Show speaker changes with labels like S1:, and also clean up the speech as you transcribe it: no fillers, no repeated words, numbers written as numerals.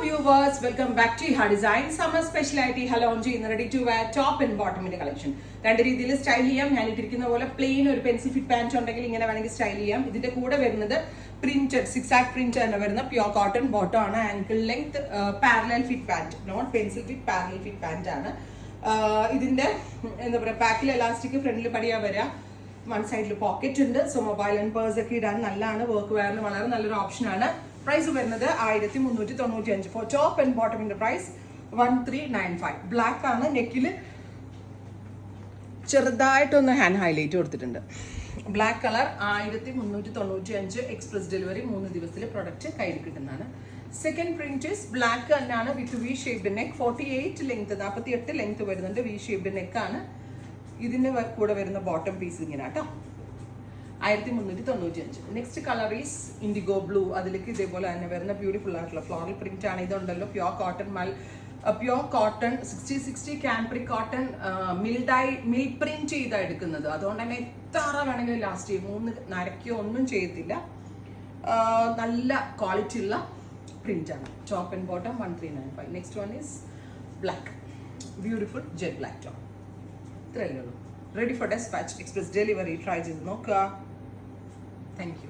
S1: viewers, welcome back to Iha Design. Summer speciality launch ചെയ്യുന്ന ready to wear top and bottom ന്റെ collection. രണ്ട് രീതിയിൽ style ചെയ്യാം. ഞാൻ ഇട്ടിരിക്കുന്ന പോലെ പ്ലെയിൻ ഒരു പെൻസിൽ ഫിറ്റ് പാന്റ് ഉണ്ടെങ്കിൽ ഇങ്ങനെ വേണമെങ്കിൽ സ്റ്റൈൽ ചെയ്യാം. ഇതിന്റെ കൂടെ വരുന്നത് പ്രിന്റഡ് സിക്സാക് പ്രിന്റ് തന്നെ വരുന്ന പ്യൂർ കോട്ടൺ ബോട്ടം ആണ്. Ankle length parallel fit pant, not pencil fit, parallel fit pant ആണ്. ഇതിന്റെ എന്താ പറയുക, ബാക്കിൽ എലാസ്റ്റിക്, ഫ്രണ്ടിൽ പടിയാ വരാം. വൺ സൈഡിൽ പോക്കറ്റ് ഉണ്ട്. സോ മൊബൈൽ ആൻഡ് പേഴ്സ് ഒക്കെ ഇടാൻ നല്ലതാണ്. വർക്ക് വെയറിന് വളരെ നല്ലൊരു ഓപ്ഷൻ ആണ്. പ്രൈസ് വരുന്നത് 1395. ഫോർ ടോപ്പ് ആൻഡ് ബോട്ടമിന്റെ പ്രൈസ് 1395. ബ്ലാക്ക് ആണ്. നെക്കിൽ ചെറുതായിട്ടൊന്ന് ഹാൻഡ് ഹൈലൈറ്റ് കൊടുത്തിട്ടുണ്ട്. Black colour 1395. എക്സ്പ്രസ് ഡെലിവറി 3 ദിവസത്തിൽ പ്രൊഡക്റ്റ് കയ്യിൽ കിട്ടുന്നതാണ്. സെക്കൻഡ് പ്രിന്റ് ഇസ് ബ്ലാക്ക് തന്നെയാണ് with V shaped neck. 48 length, 48 length വരുന്നുണ്ട്. വി ഷേപ്ഡ് നെക്കാണ്. ഇതിന്റെ കൂടെ വരുന്ന ബോട്ടം പീസ് ഇങ്ങനെ കേട്ടോ. 1395. Next colour is indigo blue. അതിലേക്ക് ഇതേപോലെ തന്നെ വരുന്ന ബ്യൂട്ടിഫുൾ ആയിട്ടുള്ള ഫ്ലോറൽ പ്രിന്റ് ആണ്. ഇതുണ്ടല്ലോ pure cotton, pure cotton 60 cambric cotton, mill print ചെയ്താ എടുക്കുന്നത്. അതുകൊണ്ട് തന്നെ എത്ര വേണമെങ്കിലും ലാസ്റ്റ് ചെയ്യും. 3 നരയ്ക്കോ ഒന്നും ചെയ്യത്തില്ല. നല്ല ക്വാളിറ്റി ഉള്ള പ്രിന്റ് ആണ്. Top and bottom 1395. Next one is black, beautiful jet black top. ഇത്രയല്ലേ ഉള്ളൂ. Ready for despatch, express delivery. Try ചെയ്ത് നോക്കുക. Thank U.